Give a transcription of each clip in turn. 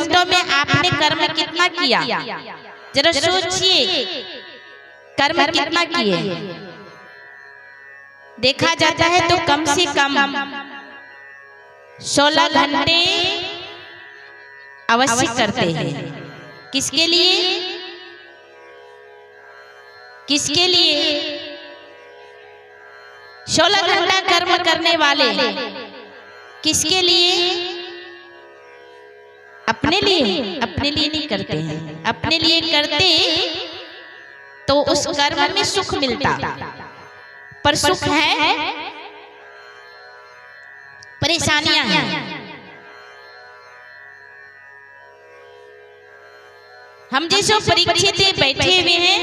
घंटों में आपने कर्म कितना किया, जरा सोचिए, कर्म कितना किए। देखा जाता है तो कम से कम 16 घंटे अवश्य करते हैं। किसके लिए, किसके लिए? 16 घंटा कर्म करने वाले किसके लिए? अपने लिए? अपने लिए नहीं करते हैं। अपने लिए करते तो उस कर्म में सुख मिलता, पर सुख है, परेशानियां हैं। हम जैसे परीक्षित बैठे हुए हैं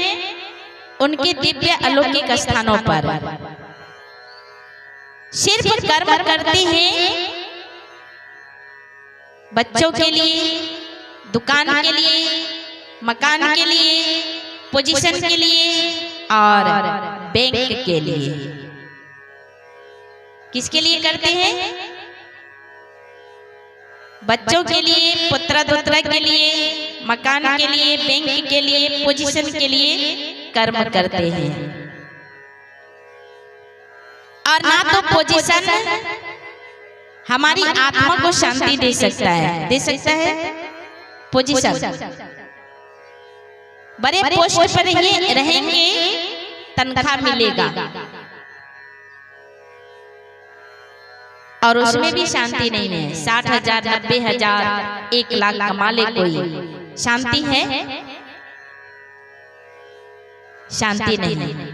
उनके दिव्य अलौकिक स्थानों पर सिर्फ कर्म करते हैं, बच्चों के लिए, दुकान के लिए, मकान के लिए, पोजीशन के लिए और बैंक के लिए। किसके लिए करते हैं? बच्चों के लिए, पुत्र दुत्र के लिए, मकान के लिए, बैंक के लिए, पोजीशन के लिए कर्म करते हैं। और ना तो पोजीशन हमारी आत्मा को शांति दे सकता है, दे सकता है पोजीशन। बड़े पोस्ट पर रहेंगे, तनख्वाह मिलेगा और उसमें भी शांति नहीं है। 60,000, 90,000, 1 लाख कमा ले कोई, शांति है? शांति नहीं है।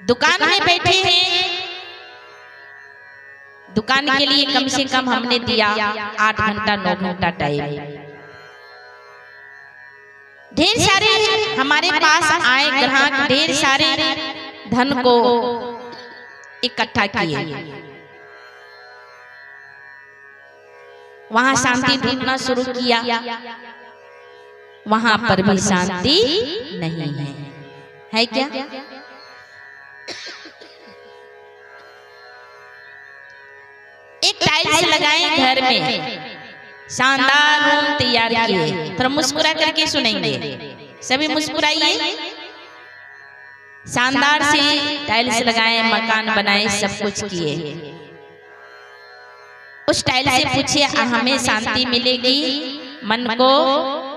दुकान में बैठे हैं, दुकान के लिए कम से कम हमने दिया 8 घंटा 9 घंटा टाइम। ढेर सारे हमारे पास आए ग्राहक, ढेर सारे धन को इकट्ठा किए, वहां शांति ढूंढना शुरू किया, वहां पर भी शांति नहीं है क्या? एक टाइल्स लगाए घर में, शानदार रूम तैयार किए। थोड़ा मुस्कुरा करके सुनेंगे, सभी मुस्कुराइए। शानदार से टाइल्स लगाए, मकान बनाए, सब कुछ किए। उस टाइल्स से पूछिए हमें शांति मिलेगी मन को,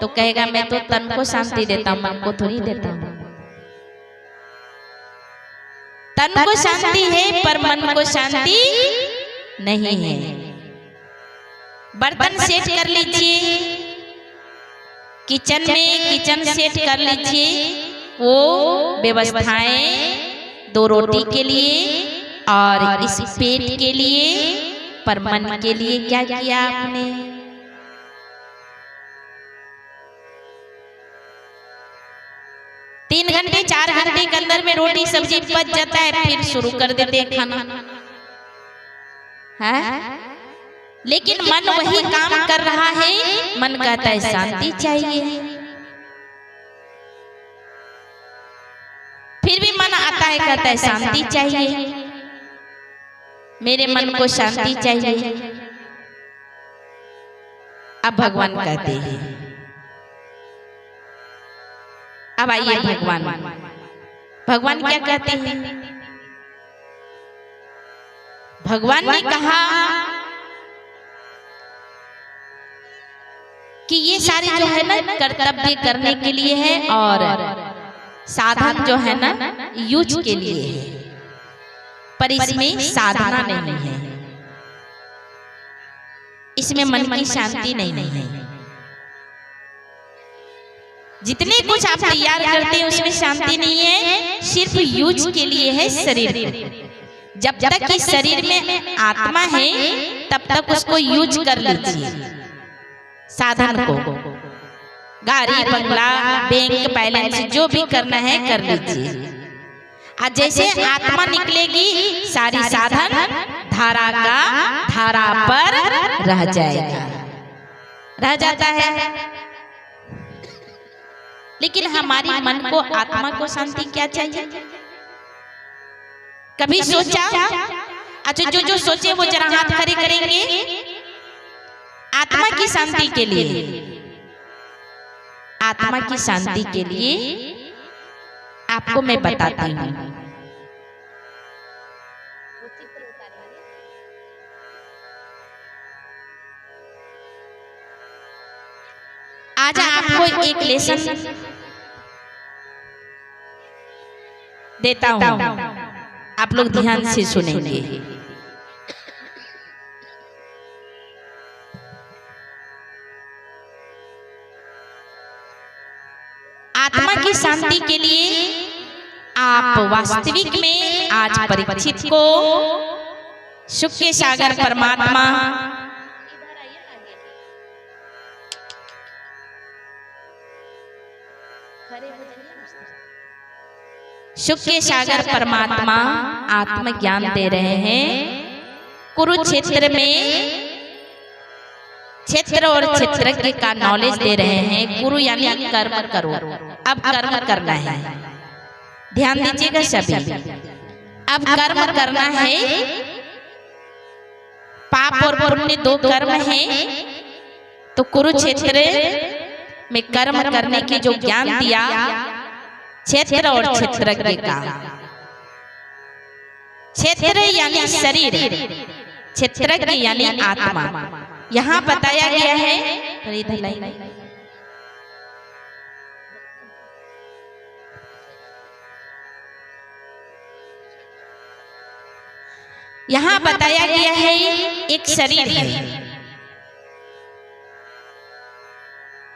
तो कहेगा मैं तो तन को शांति देता हूं, मन को थोड़ी देता हूं। तन को शांति है पर मन को शांति नहीं है। बर्तन सेट कर लीजिए, किचन में किचन सेट कर लीजिए, वो व्यवस्थाएं 2 रोटी के लिए और इस पेट के लिए, पर मन के लिए क्या किया आपने? तीन घंटे 4 घंटे के अंदर में रोटी सब्जी पच जाता है, फिर शुरू कर देते हैं खाना, है? लेकिन मन वही काम कर रहा है, मन कहता है शांति चाहिए, फिर भी मन आता है कहता है शांति चाहिए, मेरे मन को शांति चाहिए। अब भगवान कहते हैं, अब आइए भगवान क्या कहते हैं? भगवान ने कहा कि ये सारे जो है ना कर्तव्य करने के लिए है और साधन जो है ना यूज के लिए है, पर इसमें साधना नहीं है, इसमें मन की शांति नहीं है। जितने कुछ आप तैयार करते हैं उसमें शांति नहीं है, सिर्फ यूज के लिए है शरीर को। जब तक इस शरीर में आत्मा है तब तक उसको यूज कर लीजिए, साधन को, गाड़ी बंगला बैंक बैलेंस जो भी करना है कर लीजिए। और जैसे आत्मा निकलेगी सारी साधन धारा पर रह जाएगा, रह जाता है। लेकिन हमारी मन को, आत्मा को शांति क्या चाहिए? कभी सोचा? अच्छा जो सोचे वो जरा हाथ खड़े करेंगे। की शांति के लिए, आत्मा की शांति के लिए आपको मैं बताती हूँ। आज आपको एक लेसन देता हूँ, आप लोग ध्यान से सुनेंगे। आत्मा की शांति के लिए आप वास्तविक में आज परीक्षित को सुख के सागर परमात्मा सुख के सागर परमात्मा आत्मज्ञान दे रहे हैं। कुरुक्षेत्र में क्षेत्र और क्षेत्रज्ञ का नॉलेज दे रहे हैं। कुरु यानी कर्म करो, अब कर्म करना है, ध्यान दीजिएगा सभी। अब कर्म करना है, पाप और पुण्य दो कर्म हैं। तो कुरुक्षेत्र में कर्म करने की जो ज्ञान दिया क्षेत्र और क्षेत्रज्ञ का, क्षेत्र यानी शरीर, क्षेत्रज्ञ यानी आत्मा, यहाँ बताया गया है। यहाँ बताया गया है एक शरीर है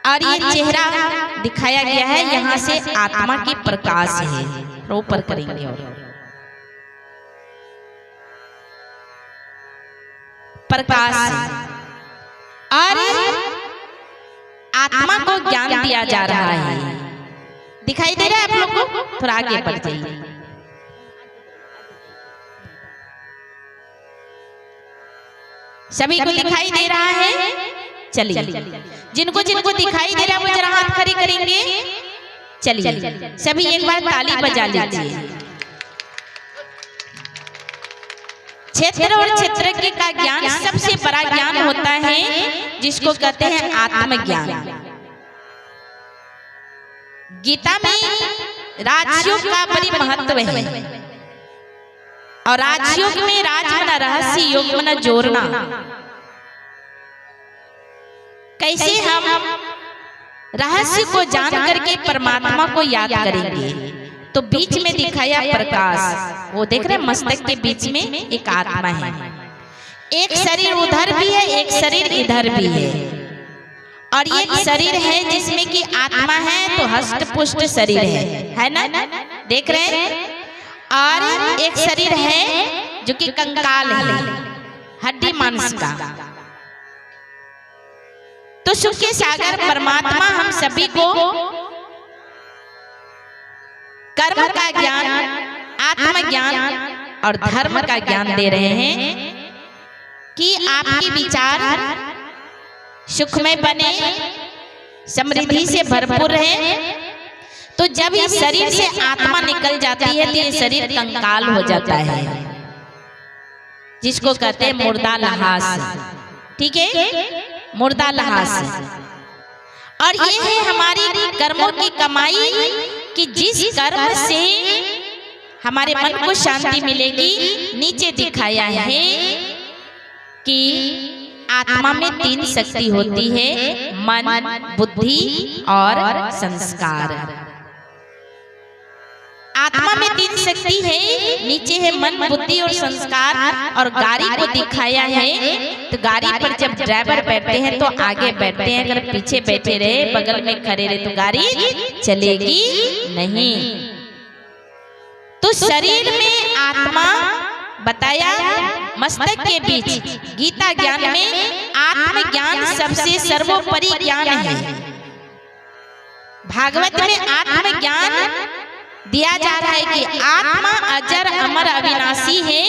और ये चेहरा दिखाया गया है, यहाँ से आत्मा की प्रकाश है। ऊपर करेंगे और प्रकाश और आत्मा को ज्ञान दिया जा रहा है। दिखाई दे रहा है आप लोग को? थोड़ा आगे बढ़ जाइए। सभी को दिखाई दे रहा है? चलिए, जिनको जिनको दिखाई दे रहा है वो जरा हाथ खड़े करेंगे। चलिए सभी एक बार ताली बजा लीजिए। क्षेत्र और क्षेत्रज्ञ का ज्ञान सबसे बड़ा ज्ञान होता है, जिसको कहते हैं आत्मज्ञान। गीता में राजयोग का बड़ी महत्व है और राजयोग में राज मना रहस्य, योग मना जोड़ना। कैसे हम रहस्य को जान करके परमात्मा को याद करेंगे? तो बीच में दिखाया प्रकाश, वो देख रहे हैं मस्तक के बीच में एक आत्मा है। एक शरीर उधर भी है, एक शरीर इधर भी है। और ये शरीर है जिसमें कि आत्मा है तो हष्ट पुष्ट शरीर है ना? देख रहे हैं। और एक शरीर है जो कि कंकाल है, हड्डी मांस का। तो सुख के सागर परमात्मा हम सभी को कर्म का ज्ञान, आत्मज्ञान और धर्म का ज्ञान दे रहे हैं कि आपके विचार सुखमय बने, समृद्धि से भरपूर रहे। तो जब इस शरीर से आत्मा निकल जाती है तो ये शरीर कंकाल हो जाता है, जिसको कहते हैं मुर्दा लहास। ठीक है, मुर्दा लहास। और ये है हमारी कर्मों की कमाई कि जिस कर्म से हमारे मन को शांति मिलेगी। नीचे दिखाया है कि आत्मा में 3 शक्ति होती है, मन, बुद्धि और संस्कार। आत्मा में 3 शक्ति है, नीचे है मन, बुद्धि और संस्कार। और गाड़ी को दिखाया है तो गाड़ी पर जब ड्राइवर बैठते हैं तो आगे बैठते हैं, अगर पीछे बैठे रहे, बगल में खड़े रहे तो गाड़ी चलेगी नहीं। तो शरीर में आत्मा बताया मस्तक के बीच। गीता ज्ञान में आत्मज्ञान सबसे सर्वोपरि ज्ञान है। भागवत में आत्मज्ञान दिया जा रहा है कि आत्मा अजर अमर अविनाशी है।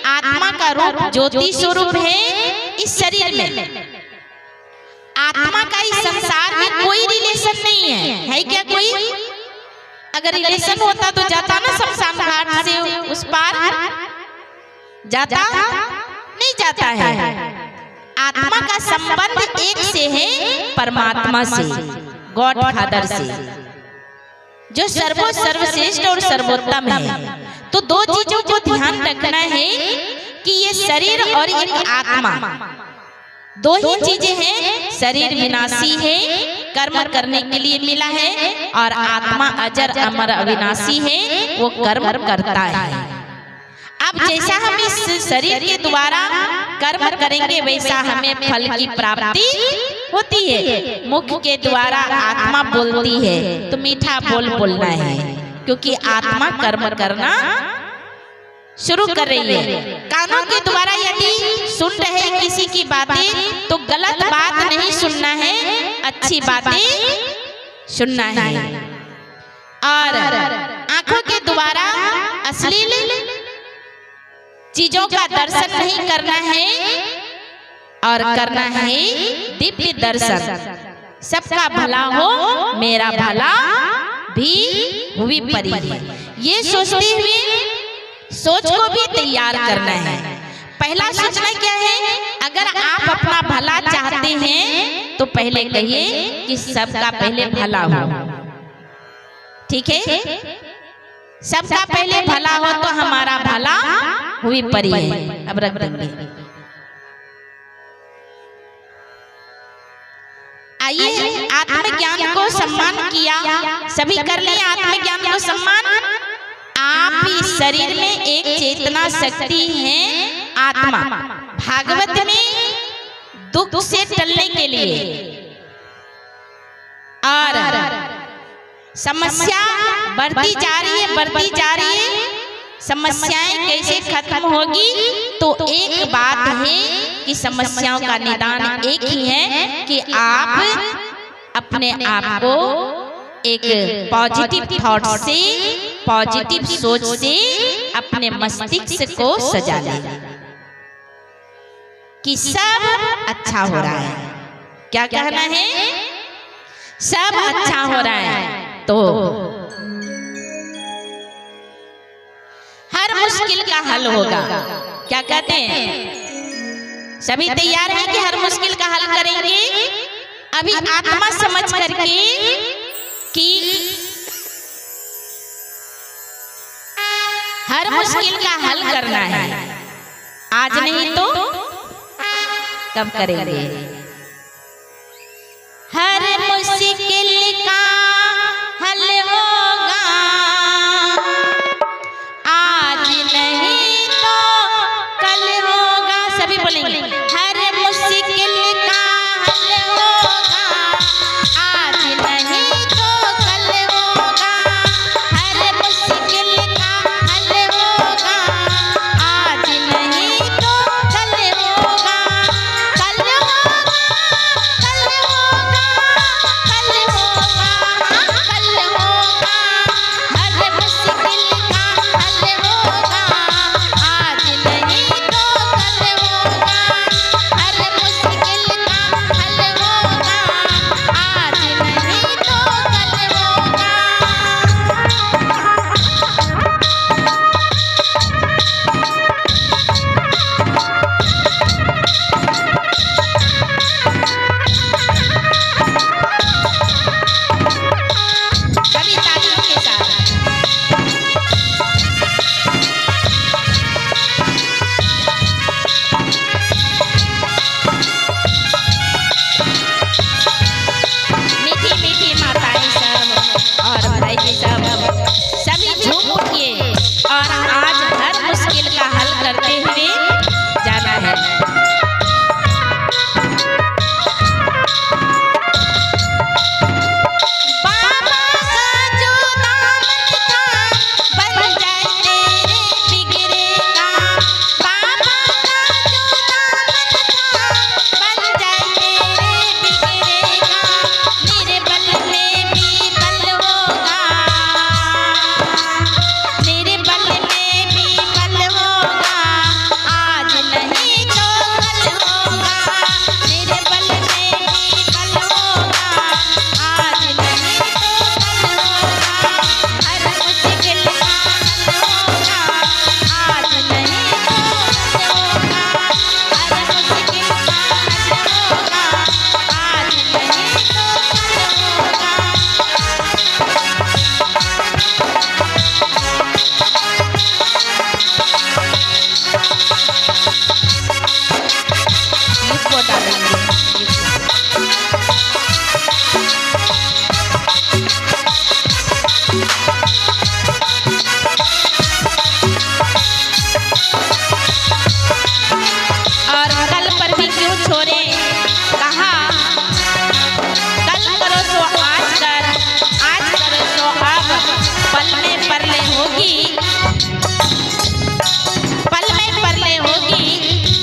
आत्मा का रूप ज्योति स्वरूप है इस शरीर में। आत्मा का इस संसार में कोई रिलेशन नहीं है क्या कोई? अगर रिलेशन होता तो जाता ना शमशान घाट से उस पार, जाता नहीं जाता है। आत्मा आत्मा का संबंध एक से है, परमात्मा से, गॉड फादर से, जो सर्वश्रेष्ठ और सर्वोत्तम है। तो दो चीजों को ध्यान रखना है कि ये शरीर और एक आत्मा, दो ही चीजें हैं। शरीर विनाशी है, कर्म करने के लिए मिला है, और आत्मा अजर अमर अविनाशी है, वो कर्म करता है। अब जैसा हम इस शरीर के द्वारा कर्म करेंगे, वैसा हमें फल की प्राप्ति होती है। मुख के द्वारा आत्मा बोलती है, तो मीठा बोलना है, क्योंकि आत्मा कर्म करना शुरू कर रही है। कानों के द्वारा यदि सुन रहे किसी की बातें, तो गलत बात नहीं सुनना है, अच्छी बातें सुनना है। और आंखों के द्वारा अश्लील चीजों का दर्शन नहीं करना है, और करना है दिव्य दर्शन। सबका भला हो, मेरा भला भी हुई परी। ये सोचते हुए सोच को भी तैयार करना है। पहला सोचना क्या है? अगर आप अपना भला चाहते हैं तो पहले कहिए कि सबका पहले भला हो। ठीक है, सबका पहले भला हो तो हमारा भला हुई परी है। अब रख देंगे। आइए आत्मज्ञान को सम्मान किया, सभी कर लिए आत्मज्ञान को सम्मान। आप इस शरीर में एक चेतना शक्ति है, आत्मा। भागवत में दुख से टलने के लिए और समस्या बढ़ती जा रही है, समस्याएं कैसे खत्म होगी? तो एक बात है कि समस्याओं का निदान एक ही है कि आप अपने आप को एक पॉजिटिव थॉट से, पॉजिटिव सोच से अपने मस्तिष्क को सजा ले कि सब अच्छा हो रहा है। क्या कहना है? सब अच्छा हो रहा है। तो हर मुश्किल का हल होगा। क्या कहते हैं? सभी तैयार हैं कि हर मुश्किल का हल करेंगे। अभी आत्मा समझ करके कि हर मुश्किल का हल करना है, आज नहीं तो कब करेंगे? हर मुश्किल का हल होगा, आज नहीं तो कल होगा। सभी बोलेंगे, हर मुश्किल का हल होगा, आज नहीं तो कल होगा। हर मुश्किल का हल होगा, आज नहीं तो कल होगा। कल होगा, कल होगा, कल होगा।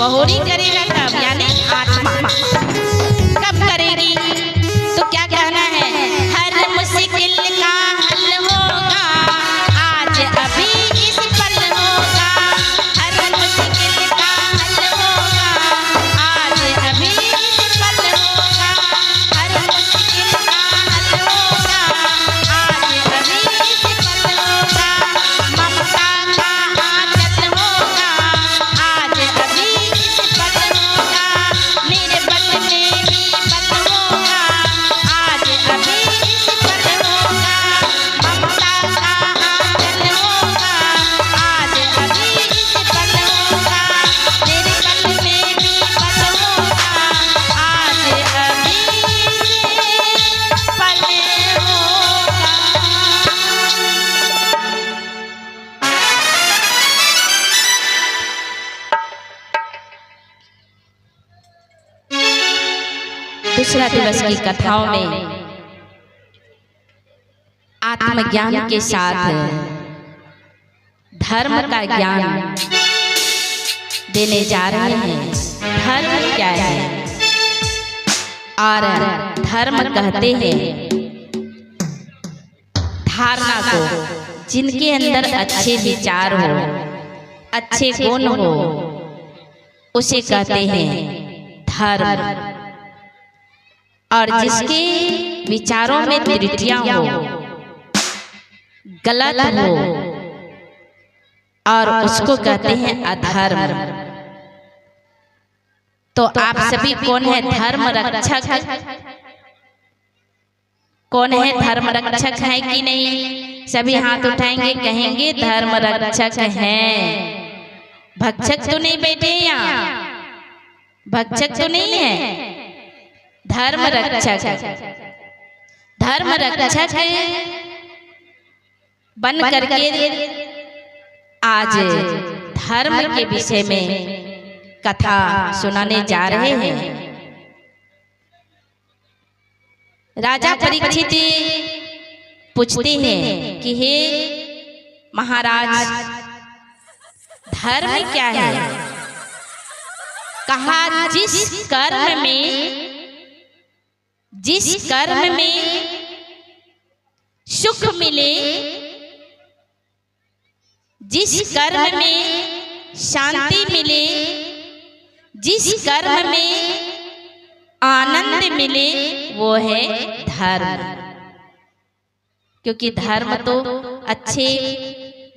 बहोरी करेगा कब, यानी आत्मा कब करेगी। तो क्या कहना है, हर मुश्किल का हल होगा आज अभी इस पल होगा, हर मुश्किल का हल होगा आज अभी इस पल होगा, हर मुश्किल का हल होगा आज अभी इस पल होगा, ममता का आंचल होगा आज अभी इस पल होगा, मेरे बल में भी बल होगा आज अभी इस पल होगा, ममता का आंचल होगा आज अभी इस पल होगा, मेरे बल में भी बल होगा आज अभी इस पल होगा। दूसरा दिवस की कथाओं में आत्मज्ञान के साथ धर्म का ज्ञान देने जा रहे हैं। धर्म क्या है, और धर्म कहते हैं धारणा को, जिनके अंदर अच्छे विचार हो, अच्छे गुण हो, उसे कहते हैं धर्म। और जिसके विचारों में त्रुटियां हो, गलत हो, और उसको कहते हैं अधर्म। तो आप सभी कौन है धर्म रक्षक? कौन है धर्म रक्षक है कि नहीं? सभी हाथ उठाएंगे, कहेंगे धर्म रक्षक हैं। भक्षक तो नहीं बैठे यहाँ, भक्षक तो नहीं है, धर्म रक्षक। धर्म रक्षक बन करके आज धर्म के विषय में कथा सुनाने जा रहे हैं। राजा परीक्षित पूछते हैं कि हे महाराज, धर्म क्या है? कहा जिस कर्म में सुख मिले, जिस कर्म में शांति मिले, जिस कर्म में आनंद मिले, वो है धर्म। क्योंकि धर्म तो अच्छे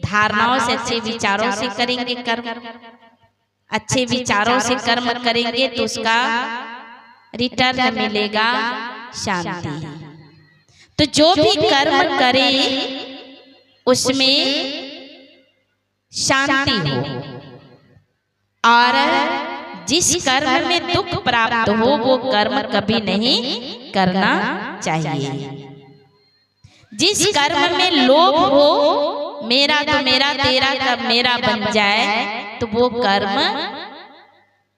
धारणाओं से, अच्छे विचारों से करेंगे कर्म, अच्छे विचारों से कर्म करेंगे तो उसका रिटर्न मिलेगा शांति। तो जो भी कर्म करे उसमें शांति हो, और जिस कर्म में दुख प्राप्त हो वो कर्म कभी नहीं करना चाहिए। जिस कर्म में लोभ हो, मेरा तो मेरा, तेरा कब मेरा बन जाए, तो वो कर्म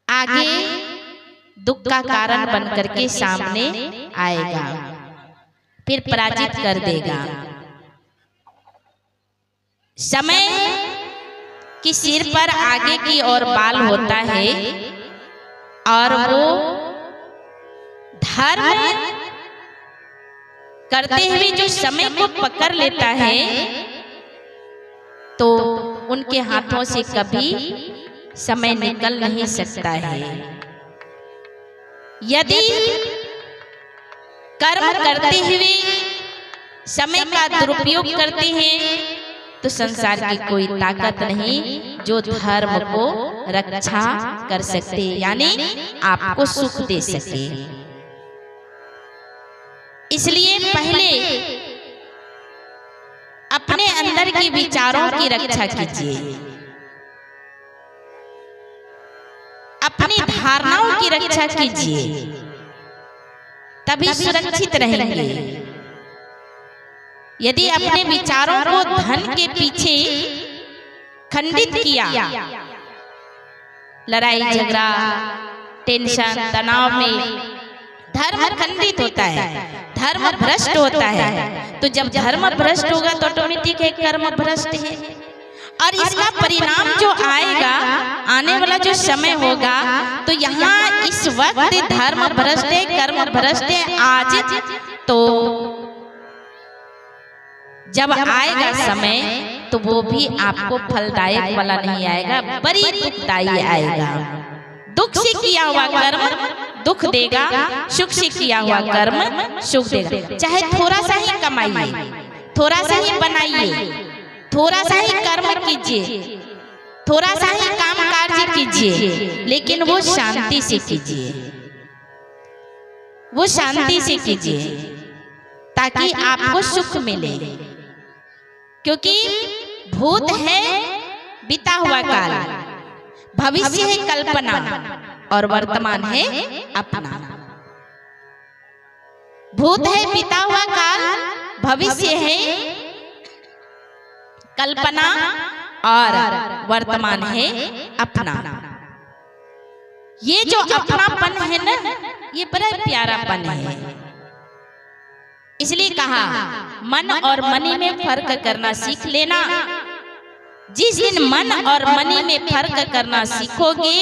आगे दुख का कारण बन करके सामने आएगा, फिर पराजित कर देगा। समय कि सिर पर आगे की ओर बाल होता है, और वो धर्म करते हुए जो समय को पकड़ लेता है, तो उनके हाथों से कभी समय निकल नहीं सकता है। यदि कर्म करते हुए समय का दुरुपयोग करते हैं, तो संसार की कोई ताकत नहीं जो धर्म को रक्षा कर सकते, यानी आपको सुख दे सके। इसलिए पहले अपने अंदर के विचारों की रक्षा कीजिए, अपनी धारणाओं की रक्षा कीजिए, तभी सुरक्षित रहेंगे। यदि अपने विचारों को धन के पीछे खंडित किया, लड़ाई झगड़ा, टेंशन, तनाव में धर्म खंडित होता है, धर्म भ्रष्ट होता है। तो जब धर्म भ्रष्ट होगा तो ऑटोमेटिक है कर्म भ्रष्ट है। और इसका परिणाम जो आएगा, आने वाला जो समय होगा, तो यहाँ इस वक्त धर्म भ्रष्ट है, कर्म भ्रष्ट है आज, तो जब आएगा समय तो वो भी आपको फलदायक वाला नहीं आएगा, बड़ी दुखदायी आएगा। दुख से किया हुआ कर्म दुख देगा, सुख से किया हुआ कर्म सुख देगा। चाहे थोड़ा सा ही कमाइए, थोड़ा सा ही बनाइए, थोड़ा सा ही कर्म कीजिए, थोड़ा सा ही काम कार्य कीजिए, लेकिन वो शांति से कीजिए, वो शांति से कीजिए, ताकि आपको सुख मिले। क्योंकि भूत है बीता हुआ काल, भविष्य है कल्पना, और वर्तमान है अपना। भूत है बीता हुआ काल, भविष्य है कल्पना, और वर्तमान है अपना। ये जो अपनापन है ना, ये बड़ा प्यारापन है। इसलिए कहा मन और मनी में फर्क करना सीख लेना। जिस दिन मन और मनी में फर्क करना सीखोगे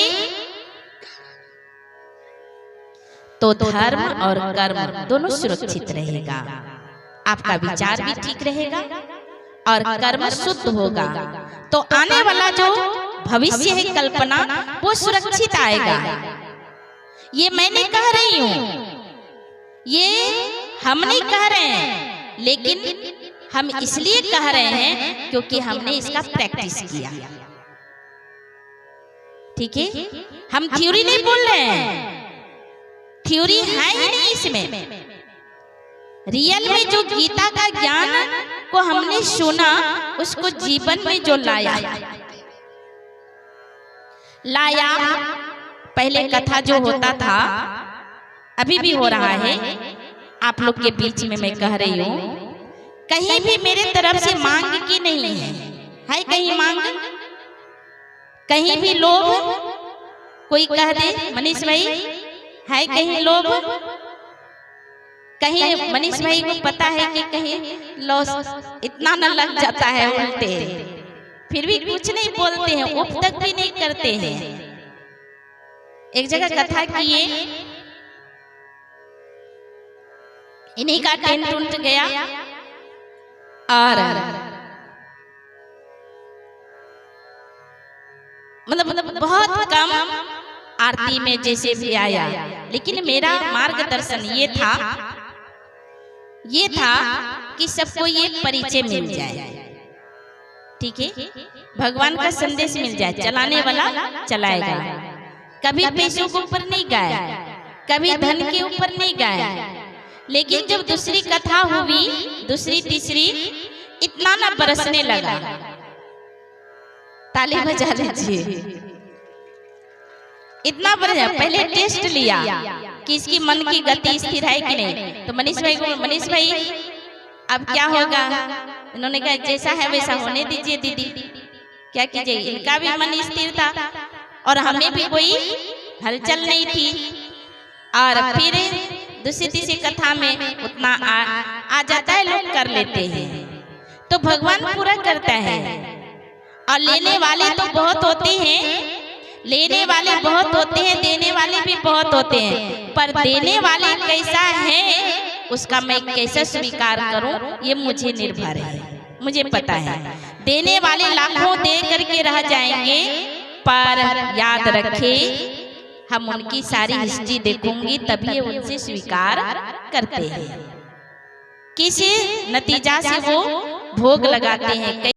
तो धर्म और कर्म दोनों सुरक्षित रहेगा, आपका विचार भी ठीक रहेगा और कर्म शुद्ध होगा। तो आने वाला जो भविष्य है कल्पना, वो सुरक्षित आएगा। ये मैं नहीं कह रही हूं, ये हम नहीं कह रहे हैं, लेकिन हम इसलिए कह रहे हैं क्योंकि हमने इसका प्रैक्टिस किया। ठीक है, हम थ्योरी नहीं बोल रहे हैं, थ्योरी है ही नहीं इसमें। रियल में जो गीता का ज्ञान को हमने सुना, उसको जीवन में जो लाया, पहले कथा जो होता था, अभी भी हो रहा है, आप लोग के बीच में मैं कह रही हूँ, कहीं भी मेरे तरफ से मांग की नहीं है कहीं मांग, कहीं भी लोभ, कोई कह दे मनीष भाई है कहीं लोभ, कहीं मनीष भाई को पता है कि कहीं लॉस इतना न लग जाता है उल्टे, फिर भी कुछ नहीं बोलते हैं, उप तक भी नहीं करते हैं। एक जगह कथा किए, इन्हीं का टेंट उठ गया और मतलब बहुत कम आरती में जैसे भी आया, लेकिन मेरा मार्गदर्शन ये था कि सबको ये परिचय मिल जाए। ठीक है, भगवान का संदेश मिल जाए, चलाने वाला चलाएगा। कभी पैसों के ऊपर नहीं गाया, कभी धन के ऊपर नहीं गाया, लेकिन जब दूसरी कथा हुई, दूसरी तीसरी, इतना ना बरसने लगा। ताली बजा लीजिए, इतना बरसा। पहले टेस्ट लिया कि इसकी मन की गति स्थिर है कि नहीं। तो मनीष भाई को, मनीष भाई अब क्या होगा? इन्होंने कहा जैसा है वैसा होने दीजिए दीदी, क्या कीजिए। इनका भी मन स्थिर था और हमें भी कोई हलचल नहीं थी। और फिर दूसरी तीसरी कथा में उतना आ जाता है, लोग कर लेते हैं। तो भगवान पूरा करता है। और लेने वाले तो बहुत होते हैं, लेने वाले बहुत होते हैं, देने वाले भी बहुत होते हैं, पर देने वाले कैसा है उसका मैं कैसे स्वीकार करूं, ये मुझे निर्भर है। मुझे पता है देने वाले लाखों दे करके रह जाएंगे, पर याद रखे हम उनकी सारी हिस्ट्री देखूंगी तभी उनसे स्वीकार करते हैं। किसी नतीजा से वो भोग लगाते हैं।